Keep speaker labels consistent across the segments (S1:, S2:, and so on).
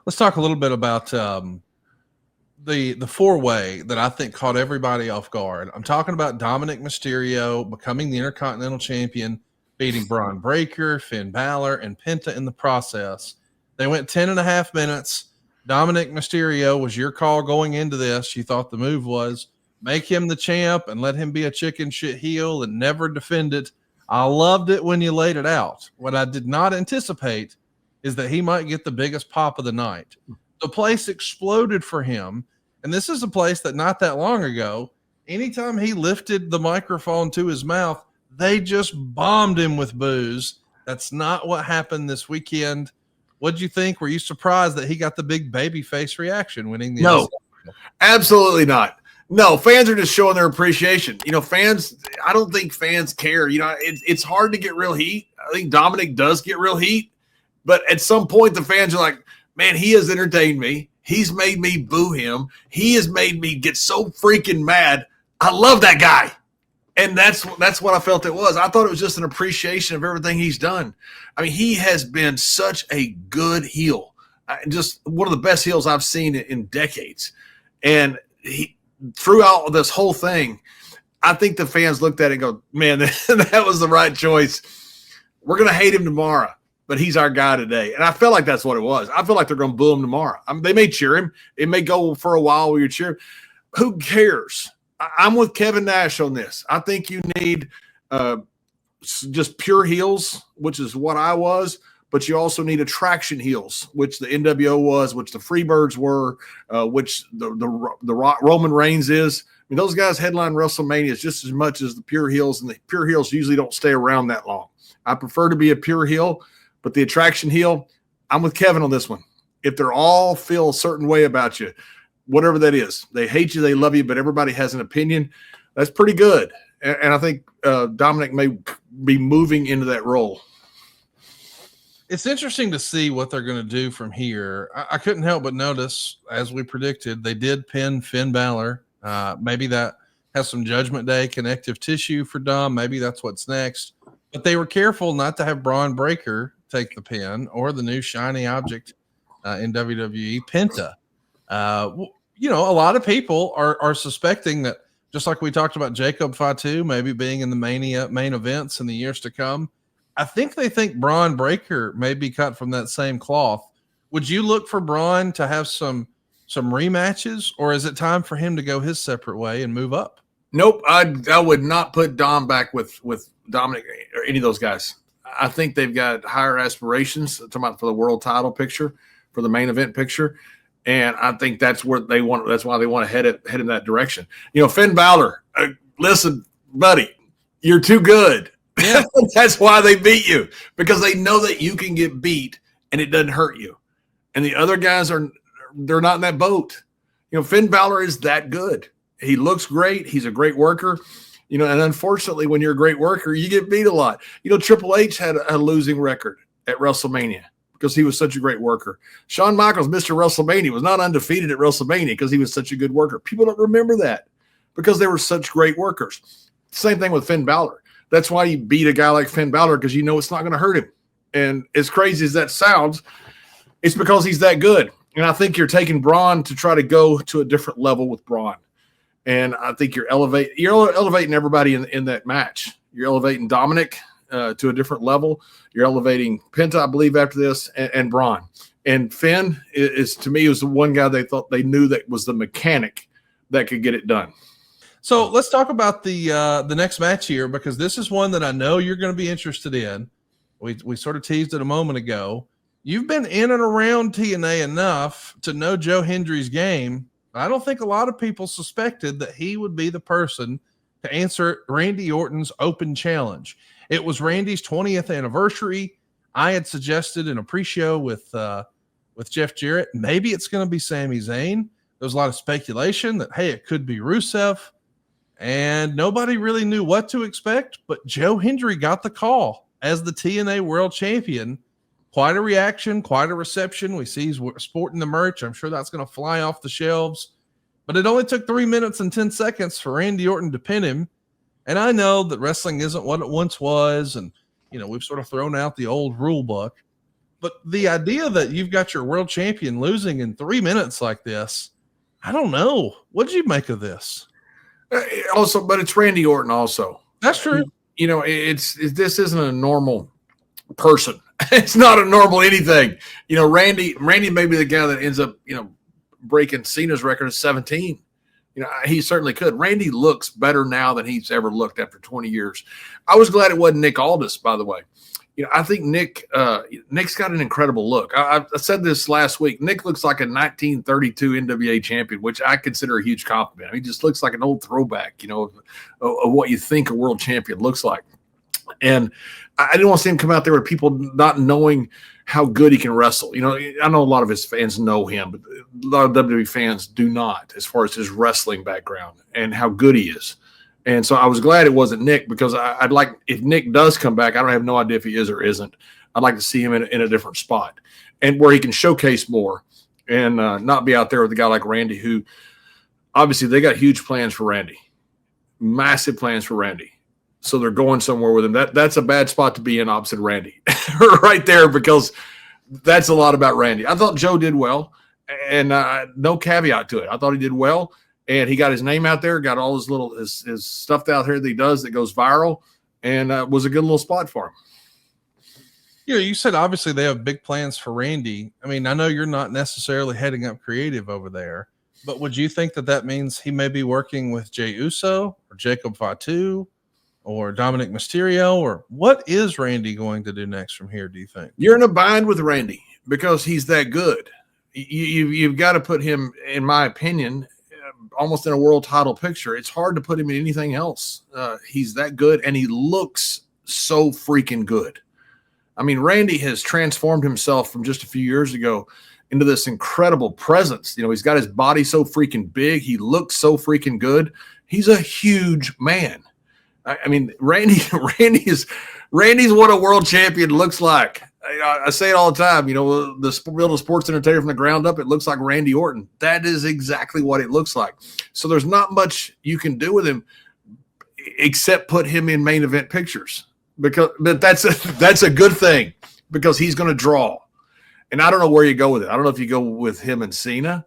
S1: Let's talk a little bit about the four-way that I think caught everybody off guard. I'm talking about Dominic Mysterio becoming the Intercontinental Champion, beating Braun Breaker, Finn Balor, and Penta in the process. They went 10.5 minutes. Dominic Mysterio was your call going into this. You thought the move was make him the champ and let him be a chicken shit heel and never defend it. I loved it when you laid it out. What I did not anticipate is that he might get the biggest pop of the night. The place exploded for him. And this is a place that not that long ago, anytime he lifted the microphone to his mouth, they just bombed him with boos. That's not what happened this weekend. What'd you think? Were you surprised that he got the big baby face reaction winning the
S2: No, absolutely not. No, fans are just showing their appreciation. Fans, I don't think fans care. It's hard to get real heat. I think Dominik does get real heat. But at some point, the fans are like, man, he has entertained me. He's made me boo him. He has made me get so freaking mad. I love that guy. And that's what I felt it was. I thought it was just an appreciation of everything he's done. I mean, he has been such a good heel. Just one of the best heels I've seen in decades. And throughout this whole thing, I think the fans looked at it and go, man, that was the right choice. We're going to hate him tomorrow, but he's our guy today. And I felt like that's what it was. I feel like they're going to boo him tomorrow. They may cheer him. It may go for a while where you cheer. Who cares? I'm with Kevin Nash on this. I think you need just pure heels, which is what I was, but you also need attraction heels, which the NWO was, which the Freebirds were, which the Roman Reigns is. I mean, those guys headline WrestleMania just as much as the pure heels, and the pure heels usually don't stay around that long. I prefer to be a pure heel. But the attraction heel, I'm with Kevin on this one. If they're all feel a certain way about you, whatever that is, they hate you, they love you, but everybody has an opinion, that's pretty good. And I think Dominik may be moving into that role.
S1: It's interesting to see what they're going to do from here. I couldn't help but notice, as we predicted, they did pin Finn Balor. Maybe that has some Judgment Day connective tissue for Dom. Maybe that's what's next. But they were careful not to have Braun Breaker take the pin or the new shiny object in WWE, Penta. A lot of people are suspecting that, just like we talked about Jacob Fatu maybe being in the main events in the years to come, I think they think Braun Breaker may be cut from that same cloth. Would you look for Braun to have some rematches, or is it time for him to go his separate way and move up?
S2: Nope, I would not put Dom back with Dominik or any of those guys. I think they've got higher aspirations for the world title picture, for the main event picture. And I think that's where they want. That's why they want to head in that direction. Finn Balor, listen, buddy, you're too good. Yeah. That's why they beat you, because they know that you can get beat and it doesn't hurt you. And the other guys they're not in that boat. Finn Balor is that good. He looks great. He's a great worker. And unfortunately, when you're a great worker, you get beat a lot. Triple H had a losing record at WrestleMania because he was such a great worker. Shawn Michaels, Mr. WrestleMania, was not undefeated at WrestleMania because he was such a good worker. People don't remember that because they were such great workers. Same thing with Finn Balor. That's why you beat a guy like Finn Balor, because it's not going to hurt him. And as crazy as that sounds, it's because he's that good. And I think you're taking Braun to try to go to a different level with Braun. And I think you're elevating everybody in that match. You're elevating Dominik to a different level. You're elevating Penta, I believe, after this, and Braun. And Finn is to me, was the one guy they thought they knew that was the mechanic that could get it done.
S1: So let's talk about the next match here, because this is one that I know you're going to be interested in. We sort of teased it a moment ago. You've been in and around TNA enough to know Joe Hendry's game. I don't think a lot of people suspected that he would be the person to answer Randy Orton's open challenge. It was Randy's 20th anniversary. I had suggested in a pre-show with Jeff Jarrett, maybe it's going to be Sami Zayn. There was a lot of speculation that, hey, it could be Rusev. And nobody really knew what to expect, but Joe Hendry got the call as the TNA World Champion. Quite a reaction, quite a reception. We see he's sporting the merch. I'm sure that's going to fly off the shelves. But it only took 3 minutes and 10 seconds for Randy Orton to pin him. And I know that wrestling isn't what it once was. And, we've sort of thrown out the old rule book. But the idea that you've got your world champion losing in 3 minutes like this, I don't know. What did you make of this?
S2: Also, but it's Randy Orton also.
S1: That's true.
S2: You know, this isn't a normal person. It's not a normal anything. You know, Randy may be the guy that ends up, breaking Cena's record of 17. You know, he certainly could. Randy looks better now than he's ever looked after 20 years. I was glad it wasn't Nick Aldis, by the way. You know, I think Nick's got an incredible look. I said this last week. Nick looks like a 1932 NWA champion, which I consider a huge compliment. I mean, he just looks like an old throwback, of what you think a world champion looks like. And I didn't want to see him come out there with people not knowing how good he can wrestle. You know, I know a lot of his fans know him, but a lot of WWE fans do not, as far as his wrestling background and how good he is. And so I was glad it wasn't Nick, because I'd like, if Nick does come back, I don't have no idea if he is or isn't. I'd like to see him in a different spot and where he can showcase more and not be out there with a guy like Randy, who obviously they got huge plans for Randy, massive plans for Randy. So they're going somewhere with him. That's a bad spot to be in opposite Randy right there, because that's a lot about Randy. I thought Joe did well, and no caveat to it. I thought he did well. And he got his name out there, got all his stuff out here that he does that goes viral, and was a good little spot for him.
S1: Yeah, you said obviously they have big plans for Randy. I mean, I know you're not necessarily heading up creative over there, but would you think that means he may be working with Jey Uso or Jacob Fatu or Dominic Mysterio, or what is Randy going to do next from here, do you think?
S2: You're in a bind with Randy because he's that good. You've got to put him, in my opinion, almost in a world title picture. It's hard to put him in anything else. He's that good, and he looks so freaking good. I mean, Randy has transformed himself from just a few years ago into this incredible presence. You know, he's got his body so freaking big. He looks so freaking good. He's a huge man. I mean, Randy's what a world champion looks like. I say it all the time, build a sports entertainer from the ground up, it looks like Randy Orton. That is exactly what it looks like. So there's not much you can do with him except put him in main event pictures, but that's a good thing, because he's going to draw. And I don't know where you go with it. I don't know if you go with him and Cena,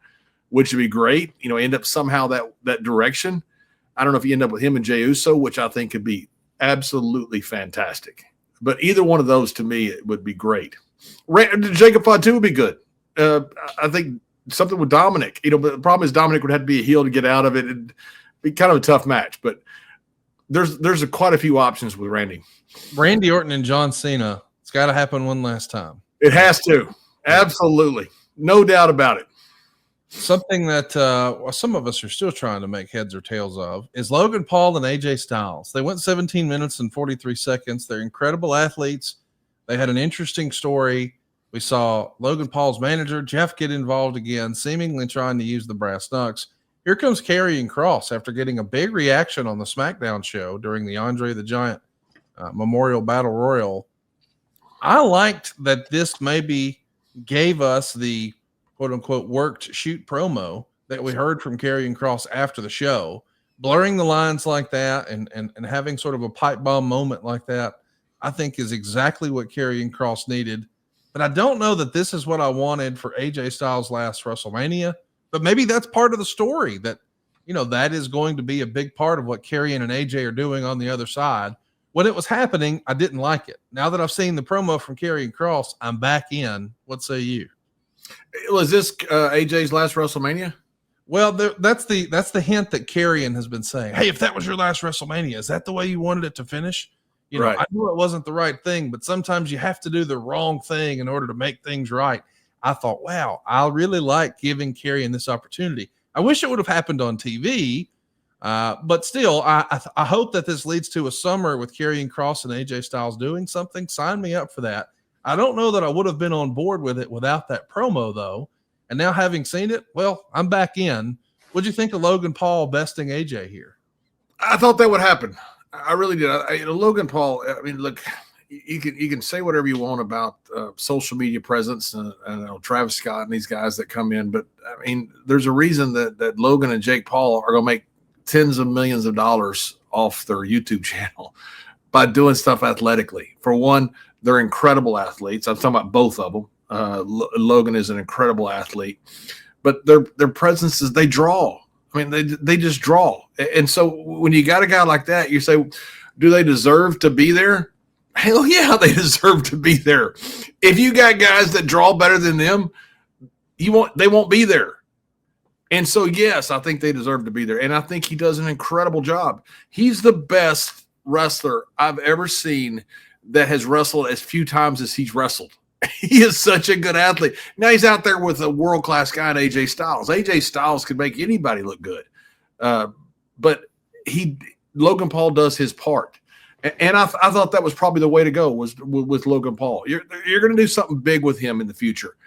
S2: which would be great, end up somehow that direction. I don't know if you end up with him and Jey Uso, which I think could be absolutely fantastic. But either one of those, to me, it would be great. Jacob Fatu would be good. I think something with Dominik. But the problem is Dominik would have to be a heel to get out of it. It'd be kind of a tough match. But there's quite a few options with Randy.
S1: Randy Orton and John Cena. It's got to happen one last time.
S2: It has to. Absolutely. No doubt about it.
S1: Something that some of us are still trying to make heads or tails of is Logan Paul and AJ Styles. They went 17 minutes and 43 seconds. They're incredible athletes. They had an interesting story. We saw Logan Paul's manager, Jeff, get involved again, seemingly trying to use the brass knucks. Here comes Karrion Kross after getting a big reaction on the SmackDown show during the Andre the Giant Memorial Battle Royal. I liked that this maybe gave us the quote-unquote worked shoot promo that we heard from Karrion Kross after the show. Blurring the lines like that and having sort of a pipe bomb moment like that, I think is exactly what Karrion Kross needed. But I don't know that this is what I wanted for AJ Styles' last WrestleMania, but maybe that's part of the story, that, that is going to be a big part of what Karrion and AJ are doing on the other side. When it was happening, I didn't like it. Now that I've seen the promo from Karrion Kross, I'm back in. What say you?
S2: Was this AJ's last WrestleMania?
S1: Well, that's the hint that Karrion has been saying. Hey, if that was your last WrestleMania, is that the way you wanted it to finish?
S2: Right.
S1: I knew it wasn't the right thing, but sometimes you have to do the wrong thing in order to make things right. I thought, wow, I really like giving Karrion this opportunity. I wish it would have happened on TV, but still, I hope that this leads to a summer with Karrion Kross and AJ Styles doing something. Sign me up for that. I don't know that I would have been on board with it without that promo, though. And now having seen it, well, I'm back in. What'd you think of Logan Paul besting AJ here?
S2: I thought that would happen. I really did. Logan Paul, I mean, look, you can say whatever you want about social media presence and Travis Scott and these guys that come in, but, I mean, there's a reason that Logan and Jake Paul are going to make tens of millions of dollars off their YouTube channel by doing stuff athletically. For one, They're incredible athletes. I'm talking about both of them. Logan is an incredible athlete, but their presence is they draw. I mean, they just draw. And so when you got a guy like that, you say, do they deserve to be there? Hell yeah, they deserve to be there. If you got guys that draw better than them, they won't be there. And so, yes, I think they deserve to be there. And I think he does an incredible job. He's the best wrestler I've ever seen that has wrestled as few times as he's wrestled. He is such a good athlete. Now he's out there with a world-class guy in AJ Styles. AJ Styles could make anybody look good. But Logan Paul does his part. And I thought that was probably the way to go was with Logan Paul. You're going to do something big with him in the future.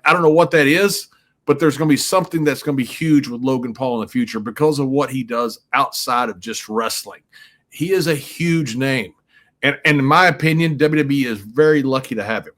S2: I don't know what that is, but there's going to be something that's going to be huge with Logan Paul in the future because of what he does outside of just wrestling. He is a huge name. And in my opinion, WWE is very lucky to have him.